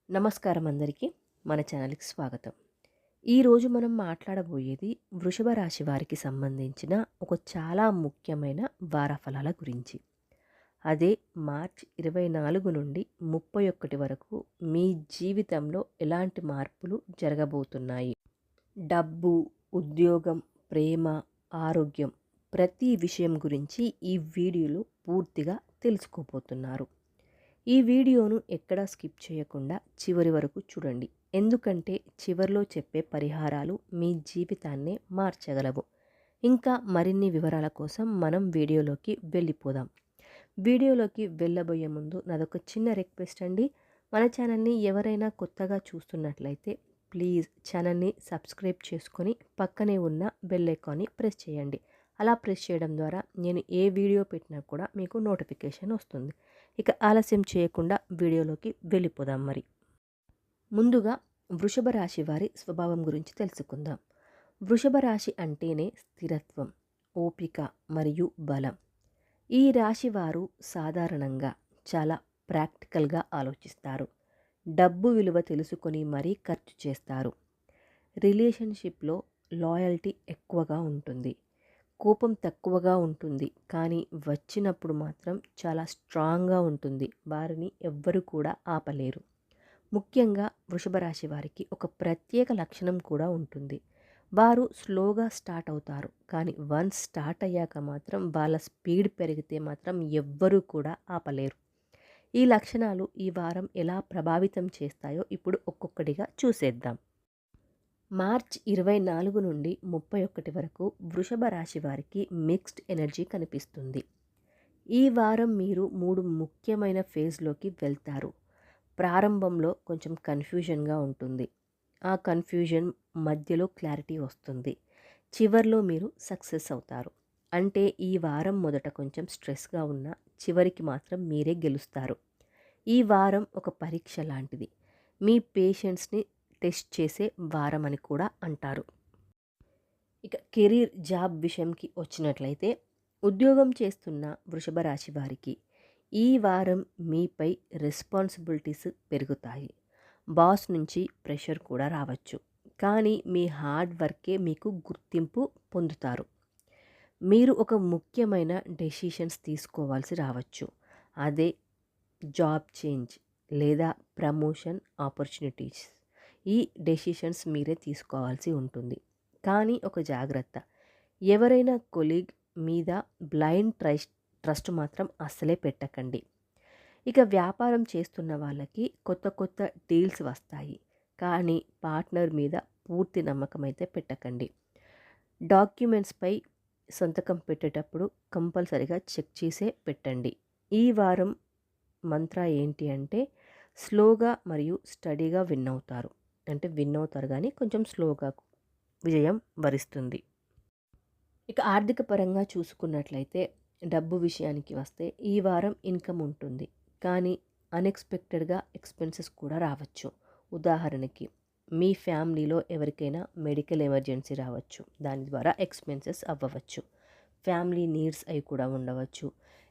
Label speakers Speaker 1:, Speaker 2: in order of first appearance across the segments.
Speaker 1: నమస్కారం అందరికీ. మన ఛానల్‌కి స్వాగతం. ఈరోజు మనం మాట్లాడబోయేది వృషభ రాశి వారికి సంబంధించిన ఒక చాలా ముఖ్యమైన వార ఫలాల గురించి. అదే మార్చ్ 24 నుండి 31 వరకు మీ జీవితంలో ఎలాంటి మార్పులు జరగబోతున్నాయి. డబ్బు, ఉద్యోగం, ప్రేమ, ఆరోగ్యం ప్రతి విషయం గురించి ఈ వీడియోలో పూర్తిగా తెలుసుకోబోతున్నారు. ఈ వీడియోను ఎక్కడా స్కిప్ చేయకుండా చివరి వరకు చూడండి. ఎందుకంటే చివరిలో చెప్పే పరిహారాలు మీ జీవితాన్నే మార్చగలవు. ఇంకా మరిన్ని వివరాల కోసం మనం వీడియోలోకి వెళ్ళిపోదాం. వీడియోలోకి వెళ్ళబోయే ముందు నాదొక చిన్న రిక్వెస్ట్ అండి. మన ఛానల్ని ఎవరైనా కొత్తగా చూస్తున్నట్లయితే ప్లీజ్ ఛానల్ని సబ్స్క్రైబ్ చేసుకొని పక్కనే ఉన్న బెల్ ఐకాన్ని ప్రెస్ చేయండి. అలా ప్రెస్ చేయడం ద్వారా నేను ఏ వీడియో పెట్టినా కూడా మీకు నోటిఫికేషన్ వస్తుంది. ఇక ఆలస్యం చేయకుండా వీడియోలోకి వెళ్ళిపోదాం మరి. ముందుగా వృషభ రాశి వారి స్వభావం గురించి తెలుసుకుందాం. వృషభ రాశి అంటేనే స్థిరత్వం, ఓపిక మరియు బలం. ఈ రాశి వారు సాధారణంగా చాలా ప్రాక్టికల్గా ఆలోచిస్తారు. డబ్బు విలువ తెలుసుకొని మరీ ఖర్చు చేస్తారు. రిలేషన్షిప్లో లాయల్టీ ఎక్కువగా ఉంటుంది. కోపం తక్కువగా ఉంటుంది, కానీ వచ్చినప్పుడు మాత్రం చాలా స్ట్రాంగ్గా ఉంటుంది. వారిని ఎవ్వరు కూడా ఆపలేరు. ముఖ్యంగా వృషభ రాశి వారికి ఒక ప్రత్యేక లక్షణం కూడా ఉంటుంది. వారు స్లోగా స్టార్ట్ అవుతారు, కానీ వన్స్ స్టార్ట్ అయ్యాక మాత్రం వాళ్ళ స్పీడ్ పెరిగితే మాత్రం ఎవ్వరూ కూడా ఆపలేరు. ఈ లక్షణాలు ఈ వారం ఎలా ప్రభావితం చేస్తాయో ఇప్పుడు ఒక్కొక్కటిగా చూసేద్దాం. మార్చ్ 24 నుండి 31 వరకు వృషభ రాశి వారికి మిక్స్డ్ ఎనర్జీ కనిపిస్తుంది. ఈ వారం మీరు 3 ముఖ్యమైన ఫేజ్లోకి వెళ్తారు. ప్రారంభంలో కొంచెం కన్ఫ్యూజన్గా ఉంటుంది. ఆ కన్ఫ్యూజన్ మధ్యలో క్లారిటీ వస్తుంది. చివర్లో మీరు సక్సెస్ అవుతారు. అంటే ఈ వారం మొదట కొంచెం స్ట్రెస్గా ఉన్న చివరికి మాత్రం మీరే గెలుస్తారు. ఈ వారం ఒక పరీక్ష లాంటిది. మీ పేషెన్స్ని టెస్ట్ చేసే వారం అని కూడా అంటారు. ఇక కెరీర్, జాబ్ విషయంకి వచ్చినట్లయితే ఉద్యోగం చేస్తున్న వృషభ రాశి వారికి ఈ వారం మీపై రెస్పాన్సిబిలిటీస్ పెరుగుతాయి. బాస్ నుంచి ప్రెషర్ కూడా రావచ్చు, కానీ మీ హార్డ్ వర్కే మీకు గుర్తింపు పొందుతారు. మీరు ఒక ముఖ్యమైన డెసిషన్స్ తీసుకోవాల్సి రావచ్చు. అదే జాబ్ చేంజ్ లేదా ప్రమోషన్ ఆపర్చునిటీస్. ఈ డెసిషన్స్ మీరే తీసుకోవాల్సి ఉంటుంది. కానీ ఒక జాగ్రత్త, ఎవరైనా కొలీగ్ మీద బ్లైండ్ ట్రస్ట్ మాత్రం అస్సలే పెట్టకండి. ఇక వ్యాపారం చేస్తున్న వాళ్ళకి కొత్త కొత్త డీల్స్ వస్తాయి, కానీ పార్ట్నర్ మీద పూర్తి నమ్మకం అయితే పెట్టకండి. డాక్యుమెంట్స్పై సంతకం పెట్టేటప్పుడు కంపల్సరిగా చెక్ చేసే పెట్టండి. ఈ వారం మంత్ర ఏంటి అంటే స్లోగా మరియు స్టడీగా విన్ అవుతారు. అంటే విన్ అవుతారు, కానీ కొంచెం స్లోగా విజయం వరిస్తుంది. ఇక ఆర్థిక పరంగా చూసుకున్నట్లయితే డబ్బు విషయానికి వస్తే ఈ వారం ఇన్కమ్ ఉంటుంది, కానీ అన్ఎక్స్పెక్టెడ్గా ఎక్స్పెన్సెస్ కూడా రావచ్చు. ఉదాహరణకి మీ ఫ్యామిలీలో ఎవరికైనా మెడికల్ ఎమర్జెన్సీ రావచ్చు, దాని ద్వారా ఎక్స్పెన్సెస్ అవ్వవచ్చు. ఫ్యామిలీ నీడ్స్ అవి కూడా ఉండవచ్చు,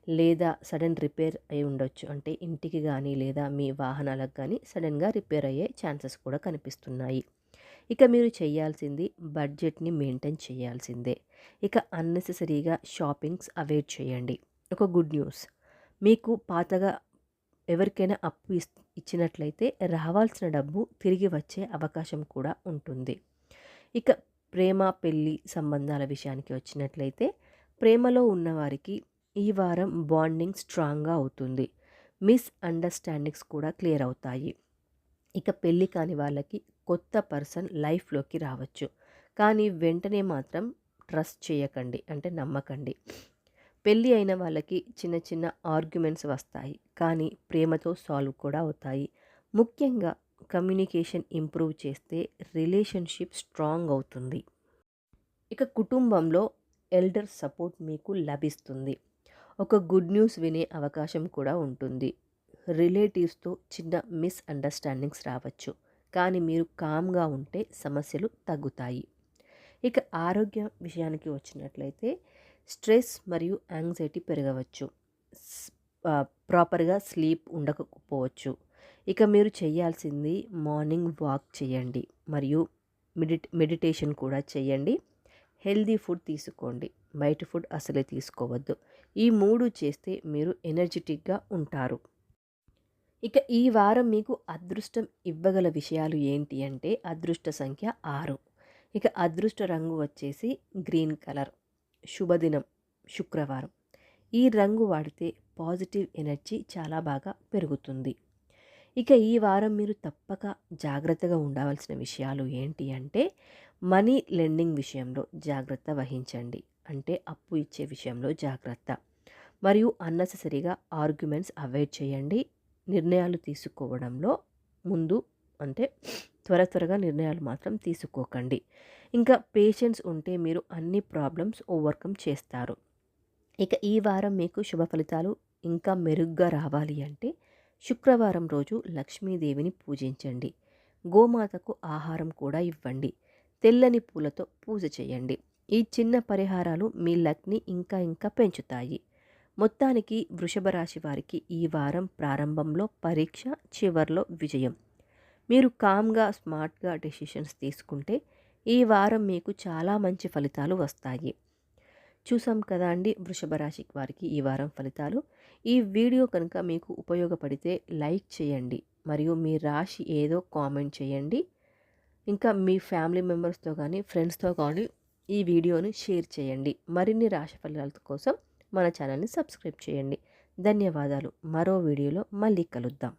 Speaker 1: లేదా సడన్ రిపేర్ అయి ఉండొచ్చు. అంటే ఇంటికి కానీ లేదా మీ వాహనాలకు కానీ సడన్గా రిపేర్ అయ్యే ఛాన్సెస్ కూడా కనిపిస్తున్నాయి. ఇక మీరు చేయాల్సింది బడ్జెట్ని మెయింటైన్ చేయాల్సిందే. ఇక అన్నెసెసరీగా షాపింగ్స్ అవాయిడ్ చేయండి. ఒక గుడ్ న్యూస్, మీకు పాతగా ఎవరికైనా అప్పు ఇచ్చినట్లయితే రావాల్సిన డబ్బు తిరిగి వచ్చే అవకాశం కూడా ఉంటుంది. ఇక ప్రేమ, పెళ్ళి సంబంధాల విషయానికి వచ్చినట్లయితే ప్రేమలో ఉన్నవారికి ఈ వారం బాండింగ్ స్ట్రాంగ్గా అవుతుంది. మిస్అండర్స్టాండింగ్స్ కూడా క్లియర్ అవుతాయి. ఇక పెళ్ళి కాని వాళ్ళకి కొత్త పర్సన్ లైఫ్లోకి రావచ్చు, కానీ వెంటనే మాత్రం ట్రస్ట్ చేయకండి, అంటే నమ్మకండి. పెళ్ళి అయిన వాళ్ళకి చిన్న చిన్న ఆర్గ్యుమెంట్స్ వస్తాయి, కానీ ప్రేమతో సాల్వ్ కూడా అవుతాయి. ముఖ్యంగా కమ్యూనికేషన్ ఇంప్రూవ్ చేస్తే రిలేషన్షిప్ స్ట్రాంగ్ అవుతుంది. ఇక కుటుంబంలో ఎల్డర్ సపోర్ట్ మీకు లభిస్తుంది. ఒక గుడ్ న్యూస్ వినే అవకాశం కూడా ఉంటుంది. రిలేటివ్స్తో చిన్న మిస్అండర్స్టాండింగ్స్ రావచ్చు, కానీ మీరు కామ్గా ఉంటే సమస్యలు తగ్గుతాయి. ఇక ఆరోగ్య విషయానికి వచ్చినట్లయితే స్ట్రెస్ మరియు యాంగ్జైటీ పెరగవచ్చు. ప్రాపర్గా స్లీప్ ఉండకపోవచ్చు. ఇక మీరు చేయాల్సింది మార్నింగ్ వాక్ చేయండి మరియు మెడిటేషన్ కూడా చేయండి. హెల్దీ ఫుడ్ తీసుకోండి. బయట ఫుడ్ అసలే తీసుకోవద్దు. ఈ 3 చేస్తే మీరు ఎనర్జిటిక్‌గా ఉంటారు. ఇక ఈ వారం మీకు అదృష్టం ఇవ్వగల విషయాలు ఏంటి అంటే అదృష్ట సంఖ్య 6. ఇక అదృష్ట రంగు వచ్చేసి గ్రీన్ కలర్. శుభదినం శుక్రవారం. ఈ రంగు వాడితే పాజిటివ్ ఎనర్జీ చాలా బాగా పెరుగుతుంది. ఇక ఈ వారం మీరు తప్పక జాగ్రత్తగా ఉండవలసిన విషయాలు ఏంటి అంటే మనీ లెండింగ్ విషయంలో జాగ్రత్త వహించండి. అంటే అప్పు ఇచ్చే విషయంలో జాగ్రత్త. మరియు అన్నెసెసరీగా ఆర్గ్యుమెంట్స్ అవాయిడ్ చేయండి. నిర్ణయాలు తీసుకోవడంలో ముందు అంటే త్వరగా నిర్ణయాలు మాత్రం తీసుకోకండి. ఇంకా పేషెన్స్ ఉంటే మీరు అన్ని ప్రాబ్లమ్స్ ఓవర్కమ్ చేస్తారు. ఇక ఈ వారం మీకు శుభ ఫలితాలు ఇంకా మెరుగ్గా రావాలి అంటే శుక్రవారం రోజు లక్ష్మీదేవిని పూజించండి. గోమాతకు ఆహారం కూడా ఇవ్వండి. తెల్లని పూలతో పూజ చేయండి. ఈ చిన్న పరిహారాలు మీ లక్ని ఇంకా పెంచుతాయి. మొత్తానికి వృషభ రాశి వారికి ఈ వారం ప్రారంభంలో పరీక్ష, చివర్లో విజయం. మీరు కామ్గా స్మార్ట్గా డెసిషన్స్ తీసుకుంటే ఈ వారం మీకు చాలా మంచి ఫలితాలు వస్తాయి. చూసాం కదా అండి వృషభ రాశి వారికి ఈ వారం ఫలితాలు. ఈ వీడియో కనుక మీకు ఉపయోగపడితే లైక్ చేయండి మరియు మీ రాశి ఏదో కామెంట్ చేయండి. ఇంకా మీ ఫ్యామిలీ మెంబర్స్తో కానీ ఫ్రెండ్స్తో కానీ ఈ వీడియోని షేర్ చేయండి. మరిన్ని రాశి ఫలితాల కోసం మన ఛానల్ని సబ్స్క్రైబ్ చేయండి. ధన్యవాదాలు. మరో వీడియోలో మళ్ళీ కలుద్దాం.